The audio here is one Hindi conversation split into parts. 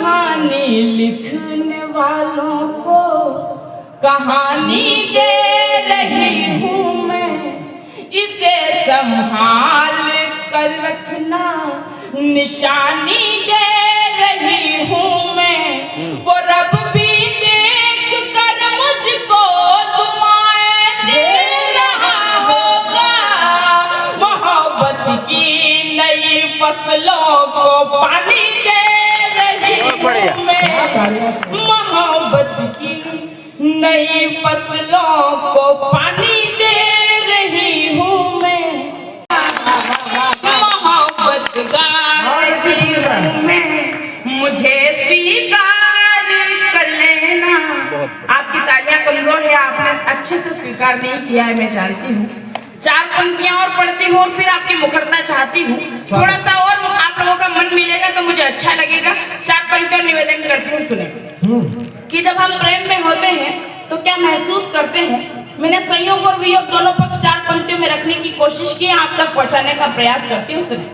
कहानी लिखने वालों को कहानी दे रही हूँ मैं, इसे संभाल कर रखना निशानी दे रही हूँ मैं। वो रब भी देख कर मुझको दुआएं दे रहा होगा, मोहब्बत की नई फसलों को पानी दे रही हूँ मैं, मोहब्बत की नई फसलों को पानी दे रही हूँ मैं, मोहब्बत गा रही हूँ मैं, मुझे स्वीकार कर लेना। आपकी तालियां कमजोर है, आपने अच्छे से स्वीकार नहीं किया है, मैं जानती हूँ। 4 पंक्तियां और पढ़ती हूँ और फिर आपकी मुखरता चाहती हूँ, थोड़ा सा और आप लोगों का मन मिलेगा तो मुझे अच्छा लगेगा। 4 पंक्तियों निवेदन करती हूँ, सुने कि जब हम प्रेम में होते हैं तो क्या महसूस करते हैं। मैंने संयोग और वियोग दोनों पक्ष 4 पंक्तियों में रखने की कोशिश की, आप तक पहुंचाने का प्रयास करती हूँ। सुने,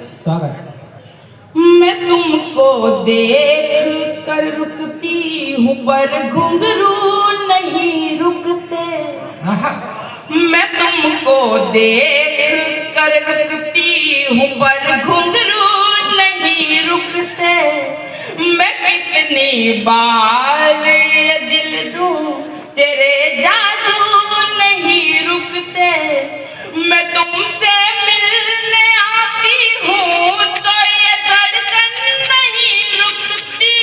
मैं तुमको देख कर रुकती हूँ पर घुंघरू नहीं रुकते, मैं तुमको देख कर रुकती हूँ पर घुंघरू नहीं रुकते, मैं कितनी बार ये दिल दूं तेरे जादू नहीं रुकते, मैं तुमसे मिलने आती हूँ तो ये धड़कन नहीं रुकती,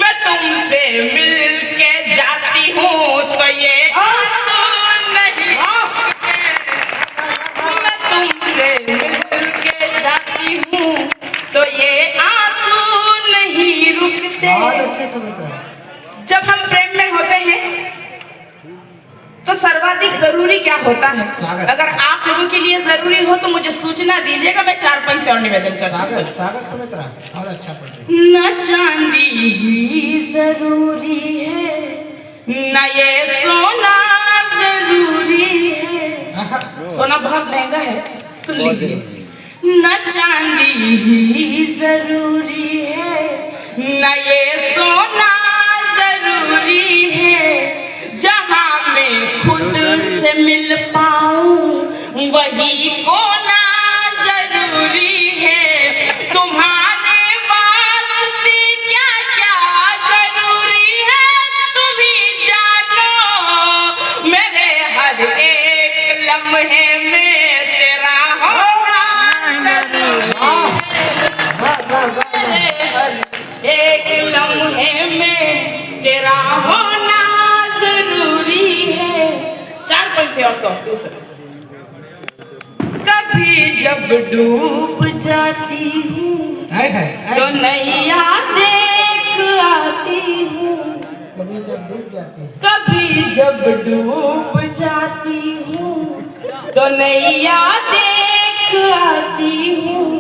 मैं तुमसे मिल के जाती हूँ तो ये आंसू नहीं रुकते, मैं तुमसे मिल के जाती हूँ तो ये आंसू नहीं रुकते। जब हम प्रेम में होते हैं तो सर्वाधिक जरूरी क्या होता है? अगर आप लोगों के लिए जरूरी हो तो मुझे सूचना दीजिएगा, मैं 4 पंक्ति और निवेदन करता हूँ। न चांदी ही जरूरी है, न ये सोना जरूरी है, सोना बहुत महंगा है, सुन लीजिए। न चांदी ही जरूरी है, न ये सोना जरूरी है, जहाँ मैं खुद से मिल पाऊं वही कोना जरूरी है, तुम्हारे वास्ते क्या क्या जरूरी है तुम ही जानो, मेरे हर एक लम्हे में तेरा होना जरूरी है, एक लम्हे में तेरा होना जरूरी है। 4 पंक्ति और दूसरा। कभी जब डूब जाती हूँ तो नैया देख आती हूँ, कभी जब डूब जाती हूँ तो नैया देख आती हूँ,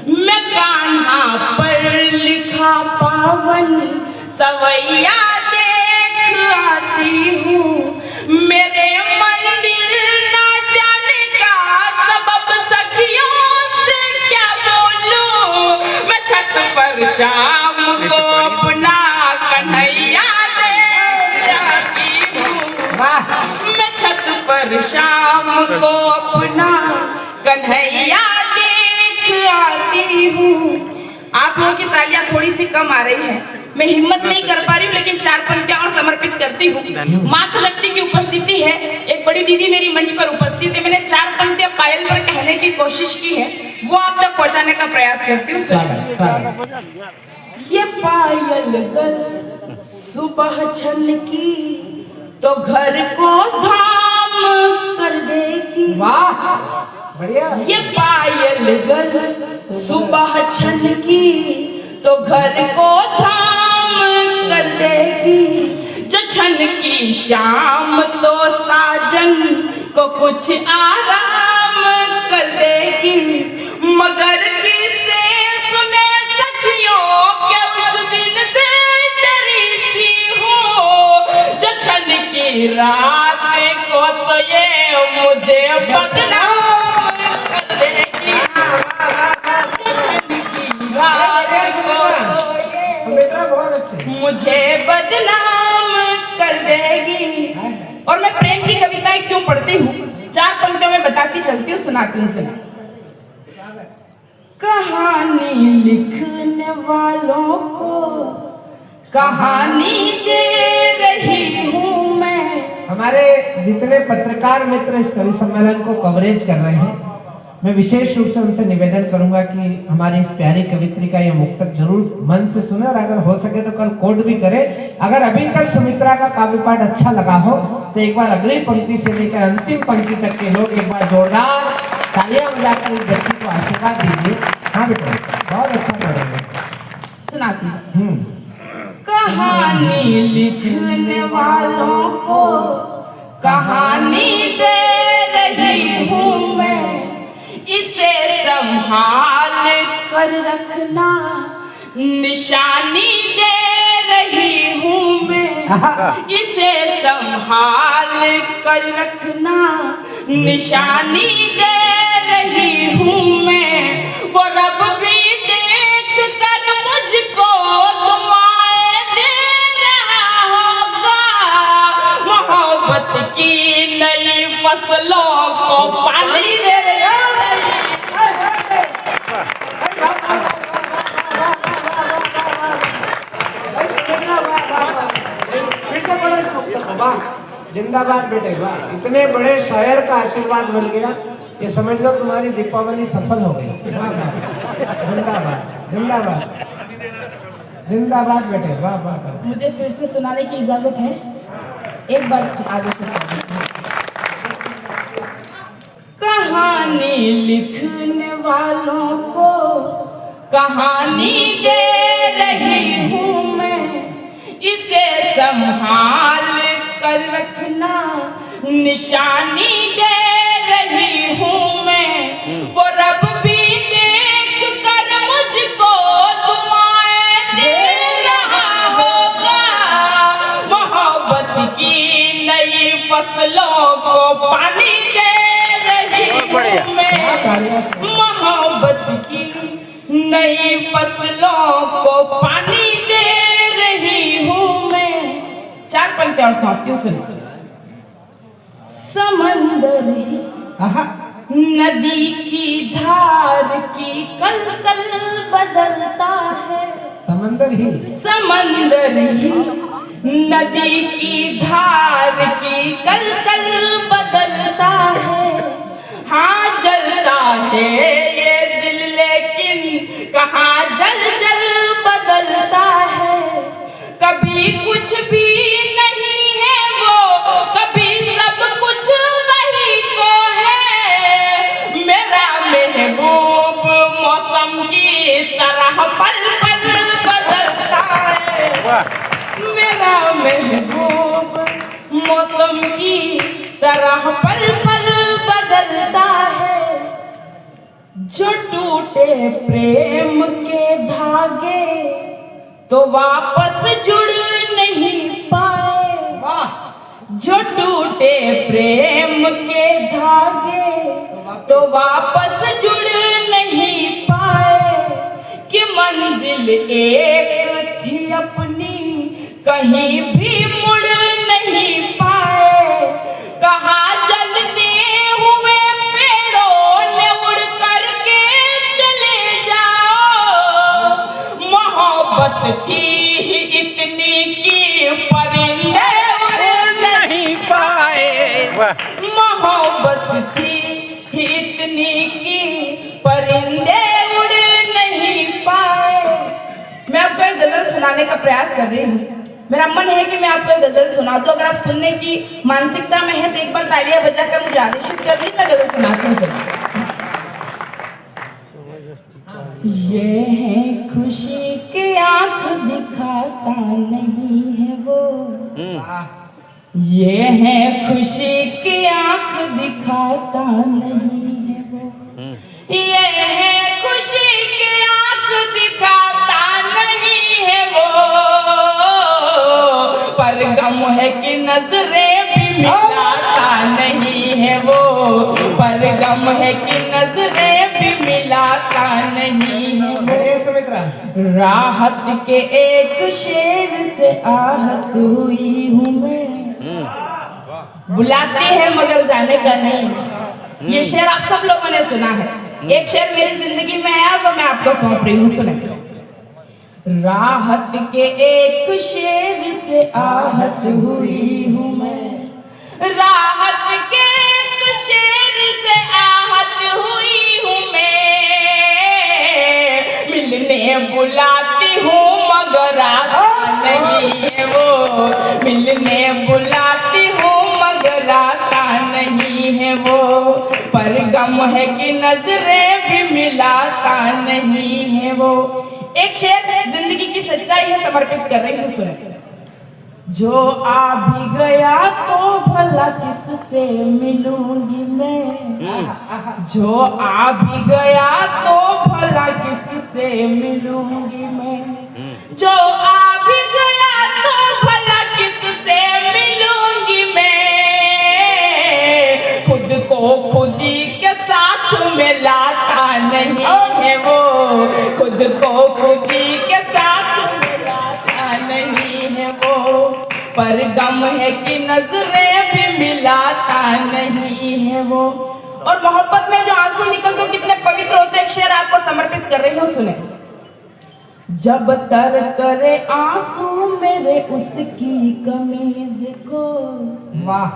मैं कान्हा पर लिखा पावन सवैया देख आती हूँ, मेरे मंदिर ना जाने का सबब सखियों से क्या बोलूं, मैं छत पर शाम को अपना कन्हैया देख जाती हूँ, मैं छत पर शाम को अपना कन्हैया देख आती हूँ। आप लोगों की तालियां थोड़ी सी कम आ रही है, मैं हिम्मत नहीं कर पा रही हूँ, लेकिन 4 पंक्तियां और समर्पित करती हूँ। मातृ शक्ति की उपस्थिति है, एक बड़ी दीदी मेरी मंच पर उपस्थित है, मैंने 4 पंक्तियां पायल पर कहने की कोशिश की है, वो आप तक पहुंचाने का प्रयास करती हूँ। ये पायल गल सुबह छनकी तो घर को धाम कर देगी, वाह बढ़िया। ये पायल गल सुबह छनकी तो घर को धाम कर देगी, जो छन की शाम तो साजन को कुछ आराम कर देगी, मगर किसे सुने सखियों के उस दिन से डरी सी हो, जो छन की रात को तो ये मुझे बदनाम कर देगी, जो छन की रात को तो ये बहुत अच्छे। मुझे बदनाम कर देगी। और मैं प्रेम की कविताएं क्यों पढ़ती हूँ, 4 पंक्तियों में बताती चलती हूँ, सुनाती हूँ। सुना कहानी लिखने वालों को कहानी दे रही हूँ मैं। हमारे जितने पत्रकार मित्र इस कवि सम्मेलन को कवरेज कर रहे हैं, मैं विशेष रूप से उनसे निवेदन करूंगा कि हमारी इस प्यारी कवित्री का यह मुक्तक जरूर मन से सुने और अगर हो सके तो कल कोट भी करें। अगर अभी तक सुमित्रा का काव्य पाठ अच्छा लगा हो तो एक बार अगली पंक्ति से लेकर अंतिम पंक्ति तक के लोग एक बार जोरदार तालियां बजाकर इस बच्ची को आशीर्वाद दीजिए। हाँ बेटा, बहुत अच्छा कर रहे हैं। सुनाती हूँ। कहानी लिखने वालों को कहानी दे रही हूँ मैं, इसे संभाल कर रखना निशानी दे रही हूँ मैं। इसे संभाल कर रखना निशानी दे रही हूँ मैं। वो रब भी देख कर मुझको दुआएं दे रहा होगा, मोहब्बत की नई फसलों को पानी दे रहा। जिंदाबाद बेटे, वाह! इतने बड़े शायर का आशीर्वाद मिल गया, ये समझ लो तुम्हारी दीपावली सफल हो गई। वाह वाह, जिंदाबाद जिंदाबाद जिंदाबाद बेटे, वाह वाह वाह। मुझे फिर से सुनाने की इजाजत है, एक बार आगे से। कहानी लिखने वालों को कहानी दे रही हूँ मैं, इसे संभाल कर रखना निशानी दे रही हूँ मैं। वो रब भी देख कर मुझको दुआएं दे रहा होगा, मोहब्बत की नई फसलों को पानी दे रही हूँ मैं। मोहब्बत की नई फसलों को पानी दे रही हूँ मैं। 4 पंक्ति और साथियों से। समंदर ही नदी की धार की कल कल बदलता है। समंदर ही नदी की धार की कल कल बदलता है। हाँ जलता है ये दिल लेकिन कहाँ जल जल बदलता है। कभी कुछ भी नहीं है वो, कभी सब कुछ वही को है। मेरा महबूब मौसम की तरह पल पल बदलता है। मेरा महबूब मौसम की तरह पल पल बदलता है। जो टूटे प्रेम के धागे तो वापस जुड़ नहीं पाए। जो टूटे प्रेम के धागे तो वापस जुड़ नहीं पाए। कि मंजिल एक थी अपनी कहीं भी मुड़ नहीं पाए। कहाँ जलते हुए पेड़ों ने उड़ करके चले जाओ। मोहब्बत थी इतनी की परिंदे उड़ नहीं पाए। मोहब्बत थी इतनी की परिंदे उड़ नहीं पाए। मैं आपको एक गजल सुनाने का प्रयास कर रही हूँ। मेरा मन है कि मैं आपको एक गजल सुना दूं। अगर आप सुनने की मानसिकता में है तो एक बार तालियां बजाकर मुझे आदेशित कर दी, मैं गजल सुनाती हूँ। ये है खुशी के आंख दिखाता नहीं है वो। ये है खुशी की आंख दिखाता नहीं है वो। ये है खुशी की आंख दिखाता नहीं है वो। पर गम है कि नजरें भी मिलाता नहीं है वो। पर गम है कि नजरें भी मिलाता नहीं है वो। सुमित्रा राहत के एक शेर से आहत हुई हूँ मैं। बुलाते हैं मगर जाने का नहीं। ये शेर आप सब लोगों ने सुना है। एक शेर मेरी जिंदगी में आया वो मैं आपको सौंप रही हूँ, सुने। राहत के एक शेर से आहत हुई हूँ मैं, राहत के एक शेर से आहत हुई हूँ मैं, मिलने बुलाती हूँ मगर आता नहीं है वो, मिलने बुलाती हूँ मगर आता नहीं है वो, पर गम है कि नजरें भी मिलाता नहीं है वो। एक शेर जिंदगी की सच्चाई है, समर्पित कर रही हूँ, सुने। जो आ भी गया तो भला किससे मिलूंगी मैं, जो आ भी गया तो भला किससे मिलूंगी मैं, जो आ भी गया तो भला किससे मिलूंगी मैं, खुद को खुदी के साथ में लाता नहीं है वो, खुद को खुदी के साथ में लाता नहीं है वो, पर गम है कि नजरें भी मिलाता नहीं है वो। और मोहब्बत में जो आंसू निकलते हैं कितने पवित्र होते हैं, एक शेर आपको समर्पित कर रही हूँ, सुने। जब तर करे आंसू मेरे उसकी कमीज को, वाह,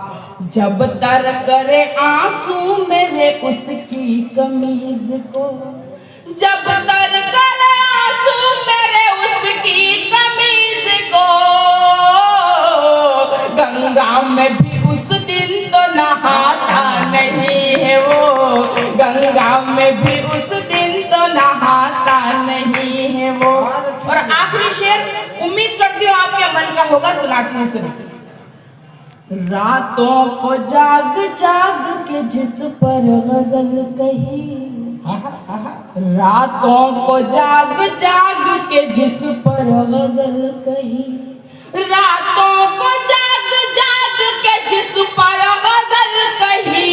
जब तर करे आंसू मेरे उसकी कमीज को, जब तर करे आंसू मेरे उसकी कमीज को, गंगा में भी उस दिन तो नहाता नहीं है वो, गंगा में भी उस दिन तो नहाता नहीं है वो। और आखिरी शेर उम्मीद करती हूँ आपके मन का होगा, सुनाती हूँ, सुनिए। रातों को जाग जाग के जिस पर गजल कही, रातों को जाग जाग के जिस पर गजल कही, रातों को जाग जाग के जिस पर गजल कही,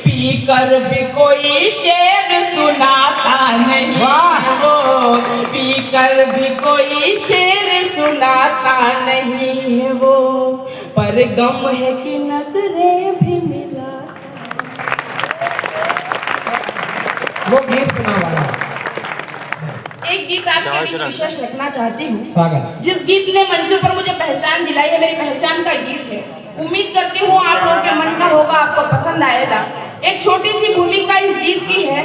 पी कर भी कोई शेर सुनाता नहीं वो, पी कर भी कोई शेर सुनाता नहीं है वो, पर गम है कि नजरें भी मिला। वो गीत सुना वाला एक गीत आपके बीच विशेष रखना चाहती हूँ। स्वागत। जिस गीत ने मंच पर मुझे पहचान दिलाई है, मेरी पहचान का गीत है। उम्मीद करती हूँ आप लोगों के मन का होगा, आपको पसंद आएगा। एक छोटी सी भूमिका इस गीत की है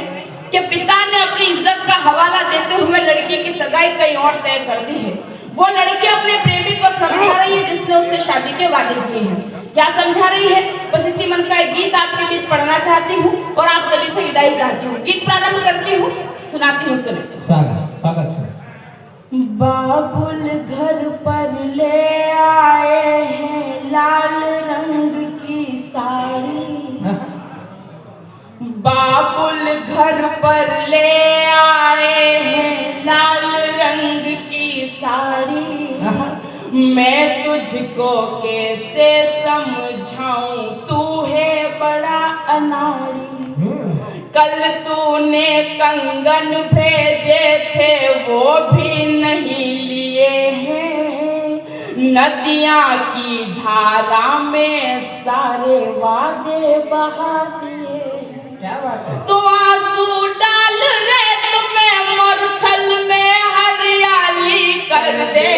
कि पिता ने अपनी इज्जत का हवाला देते हुए लड़की की सगाई कहीं और तय कर दी है। वो लड़की अपने प्रेमी को समझा रही है जिसने उससे शादी के वादे किए हैं। क्या समझा रही है, बस इसी मन का एक गीत आपके बीच पढ़ना चाहती हूँ और आप सभी से विदाई चाहती हूँ। गीत प्रारंभ करती हूँ, सुनाती हूँ, सुने। स्वागत स्वागत। बाबुल घर पर ले आए हैं लाल रंग की साड़ी, बाबुल घर पर ले आए हैं लाल रंग की साड़ी, मैं तुझको कैसे समझाऊं तू है बड़ा अनाड़ी, कल तूने कंगन भेजे थे वो भी नहीं लिए हैं, नदियाँ की धारा में सारे वादे बहा दिए, क्या बात है? तो आंसू डाल रेत में मरुथल में हरियाली कर दे,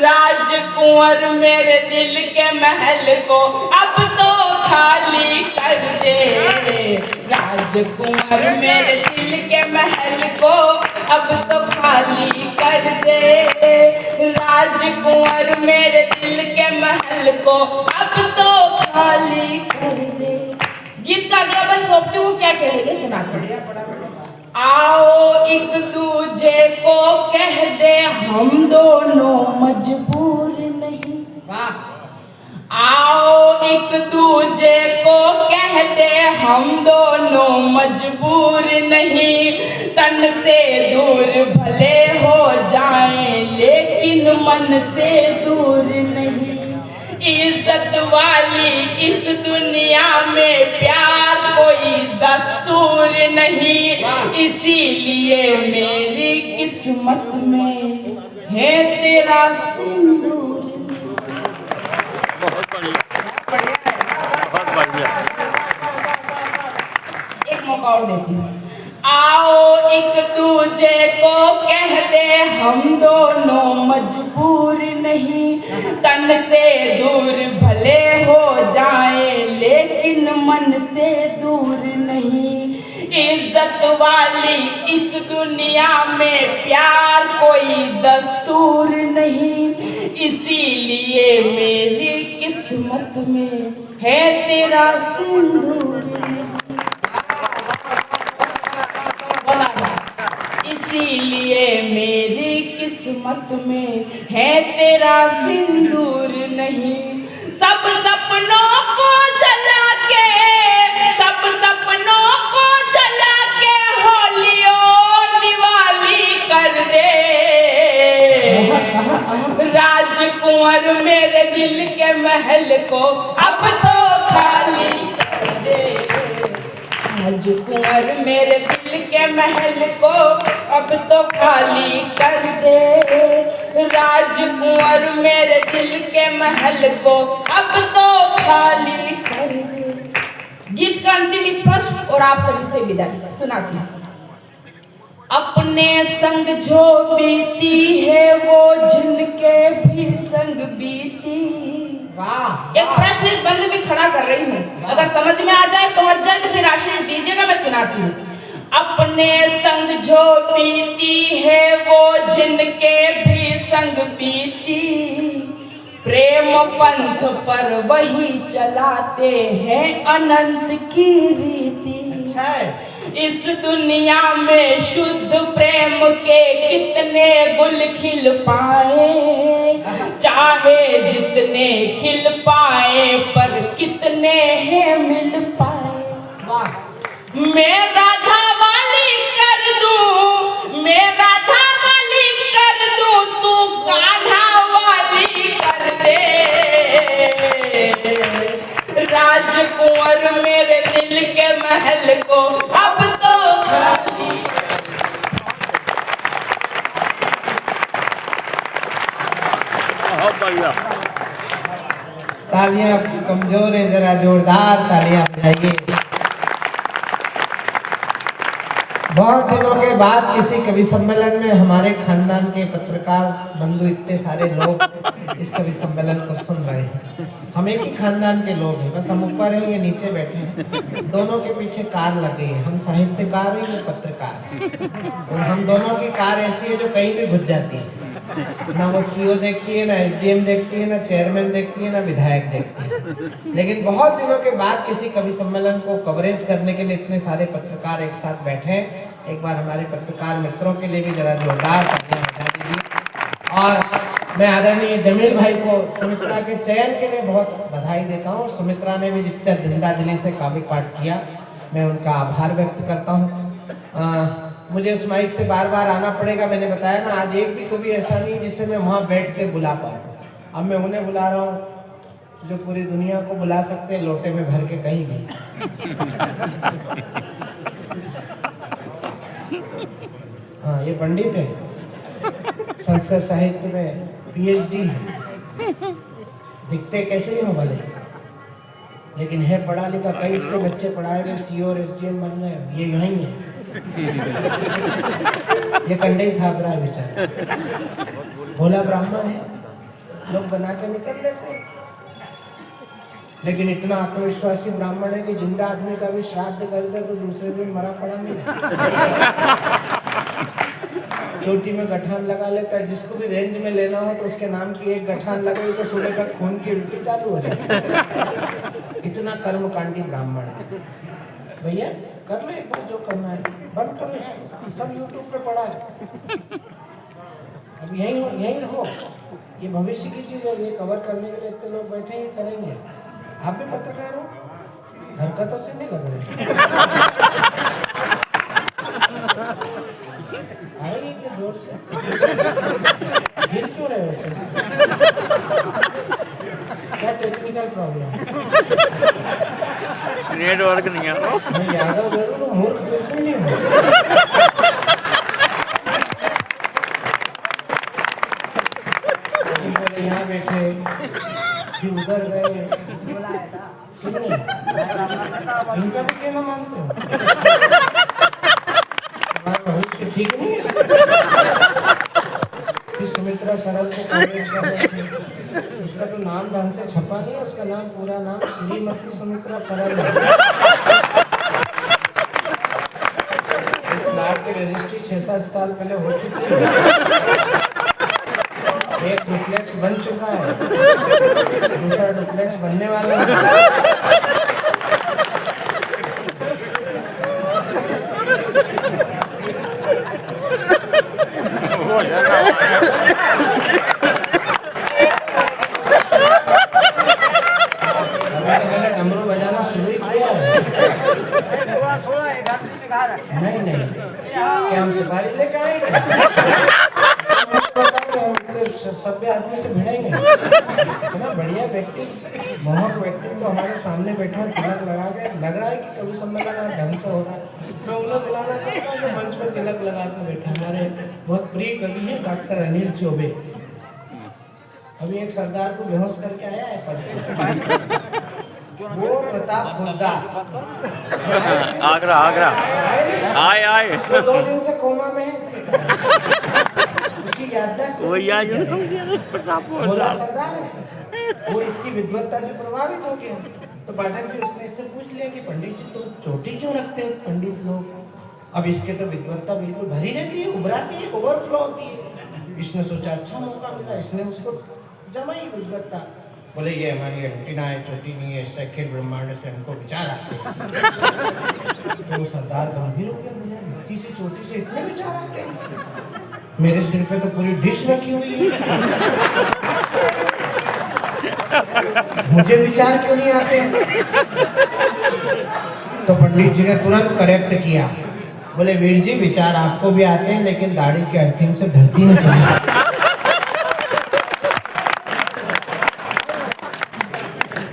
राजकुंवर मेरे दिल के महल को अब तो खाली कर दे, राजकुंवर मेरे दिल के महल को अब तो खाली कर दे, राजकुंवर मेरे दिल के महल को अब तो खाली कर दे। गीत का अगला बंद सौंपती हूँ, क्या कहेंगे सुनाते। आओ एक दूजे को कह दे हम दोनों मजबूर नहीं, आओ एक दूजे को कह दे हम दोनों मजबूर नहीं, तन से दूर भले हो जाएं लेकिन मन से दूर नहीं, इज्जत वाली इस दुनिया में प्यार कोई दस्तूर नहीं, इसीलिए मेरी किस्मत में है तेरा सिंदूर। बहुत बढ़िया। एक मौका और देती हूँ। आओ एक दूजे को कह दे हम दोनों मजबूर नहीं, तन से दूर भले हो जाए लेकिन मन से दूर नहीं। इज्जत वाली इस दुनिया में प्यार कोई दस्तूर नहीं, इसीलिए मेरी किस्मत में है तेरा सिंदूर। इसीलिए मेरी किस्मत में है तेरा सिंदूर नहीं। सब सपनों को जला के, सब सपनों को जला के होली और दिवाली कर दे। राजकुंवर मेरे दिल के महल को अब तो खाली कर दे। राजकुंवर मेरे दिल के महल को अब तो खाली कर दे। राजकुंवर मेरे दिल के महल को अब तो खाली कर दे। गीत का अंतिम स्पर्श और आप सभी से विदाई सुनाती हूँ। अपने संग जो बीती है वो जिनके भी संग बीती। वाह! एक प्रश्न इस बंद में खड़ा कर रही हूँ, अगर समझ में आ जाए तो जल्द से आशीष दीजिएगा, मैं सुनाती हूँ। अपने संग जो बीती है वो जिनके भी संग बीती, प्रेम पंथ पर वही चलाते हैं अनंत की रीति। इस दुनिया में शुद्ध प्रेम के कितने गुल खिल पाए, चाहे जितने खिल पाए पर कितने हैं मिल पाए। मैं राधा वाली कर दूं, मैं राधा वाली कर दूं, तू कान्हा वाली कर दे। राजकुंवर मेरे दिल के महल को अब तो खाली। बहुत बढ़िया। तालियां कमजोर है, जरा जोरदार तालियां बजाइए। बहुत दिनों के बाद किसी कवि सम्मेलन में हमारे खानदान के पत्रकार बंधु इतने सारे लोग इस कवि सम्मेलन को सुन रहे हैं। हम एक ही खानदान के लोग हैं, बस हम ऊपर हैं, ये नीचे बैठे हैं। दोनों के पीछे कार लगी है, हम साहित्यकार हैं, ये पत्रकार। और हम दोनों की कार ऐसी है जो कहीं भी घुस जाती है। ना वो सीओ देखती है, ना एसडीएम देखती है, ना चेयरमैन देखती है, ना विधायक देखती है। लेकिन बहुत दिनों के बाद किसी कवि सम्मेलन को कवरेज करने के लिए इतने सारे पत्रकार एक साथ बैठे। एक बार हमारे पत्रकार मित्रों के लिए भी जरा जोरदार तालियां बजा दीजिए। और मैं आदरणीय जमील भाई को सुमित्रा के चयन के लिए बहुत बधाई देता हूँ। सुमित्रा ने भी जितना जिंदा दिली से काव्य पाठ किया, मैं उनका आभार व्यक्त करता हूँ। मुझे उस माइक से बार बार आना पड़ेगा, मैंने बताया ना, आज एक भी कभी ऐसा नहीं जिसे मैं वहाँ बैठ के बुला पाऊँ। अब मैं उन्हें बुला रहा हूँ जो पूरी दुनिया को बुला सकते हैं, लोटे में भर के कहीं भी। हाँ, ये पंडित है, संस्कृत साहित्य में पीएचडी है। दिखते कैसे नहीं हो भले, लेकिन है पढ़ा लिखा। कई इसके बच्चे पढ़ाए हुए सीओ और एसडीएम बन गए। ये यहीं है, ये कंडे ही थाप रहा है बेचारा। भोला ब्राह्मण है, लोग बना के निकल लेते हैं। लेकिन इतना आत्मविश्वासी ब्राह्मण है कि जिंदा आदमी का भी श्राद्ध कर दे तो दूसरे दिन मरा पड़ा मिले। चोटी में गठान लगा लेता है, जिसको भी रेंज में लेना हो तो उसके नाम की एक गठान लगाई तो सुबह तक खून की उल्टी चालू हो जाती। इतना कर्मकांडी ब्राह्मण है। भैया कर लो एक बार जो करना है, बंद करो इसको, सब यूट्यूब पे पड़ा है। अब यही रहो, ये भविष्य की चीज है, ये कवर करने के लिए इतने लोग बैठे हैं, करेंगे। आप भी पत्रकार हो, हरकतों से नहीं लग रहे। आएगी क्या जोर से? गिर क्यों रहे वैसे? क्या टेक्निकल प्रॉब्लम? नेटवर्क नहीं है वो। मैं यादव जरूर हूँ, मूर्ख बिल्कुल नहीं हूँ। कभी बोले यहाँ बैठे, फिर उधर गए। क्यों नहीं? इनका भी कहना मानते हो? तुम्हारा भविष्य ठीक नहीं है? फिर सुमित्रा सरल को कॉलेज का है। उसका तो नाम ढंग से छपा नहीं है, उसका नाम पूरा नाम श्रीमती सुमित्रा सरल है। इस प्लाट की रजिस्ट्री 6-7 साल पहले हो चुकी है। एक डुप्लेक्स बन चुका है, दूसरा डुप्लेक्स बनने वाला है। हो जाएगा। मैंने डमरू बजाना शुरू ही किया है। नहीं क्या हम सुपारी लेकर आएंगे? सभ्य आदमी से भिड़ेंगे। इतना बढ़िया व्यक्ति, मोहक व्यक्ति तो हमारे सामने बैठा, तिलक लगा के लग रहा है कि कवि सम्मेलन ढंग से हो रहा है। मैं उन्हें बुलाना चाहता हूँ जो मंच पर तिलक लगा के बैठा। हमारे बहुत प्रिय कवि हैं डॉक्टर अनिल चौबे। अभी एक सरदार को बेहोश करके आया है परसों, वो प्रताप पोद्दार। आगरा आगरा आए वो 2 दिन से कोमा में है। उसकी याददाश्त वही आज प्रताप बोला सरदार है, वो इसकी विद्वत्ता से प्रभावित हो गया। तो पाठक जी उसने इससे पूछ लिया कि पंडित जी तुम चोटी क्यों रखते हो पंडित लोग? अब इसके तो विद्वत्ता बिल्कुल भरी रहती है, उभराती है, ओवरफ्लो होती है। इसने सोचा अच्छा मौका मिला, इसने उसको जमाई विद्वत्ता। बोले ये हमारी एंटीना है, चोटी नहीं है, इससे अखिल ब्रह्मांड से हमको विचार आते हैं। तो सरदार गंभीर हो गया, बोले मिट्टी से चोटी से इतने विचार आते हैं? मेरे सिर पे तो पूरी डिश रखी हुई है, मुझे विचार क्यों नहीं आते? तो पंडित जी ने तुरंत करेक्ट किया, बोले वीर जी विचार आपको भी आते हैं लेकिन दाढ़ी के अर्थिंग से धरती में चले।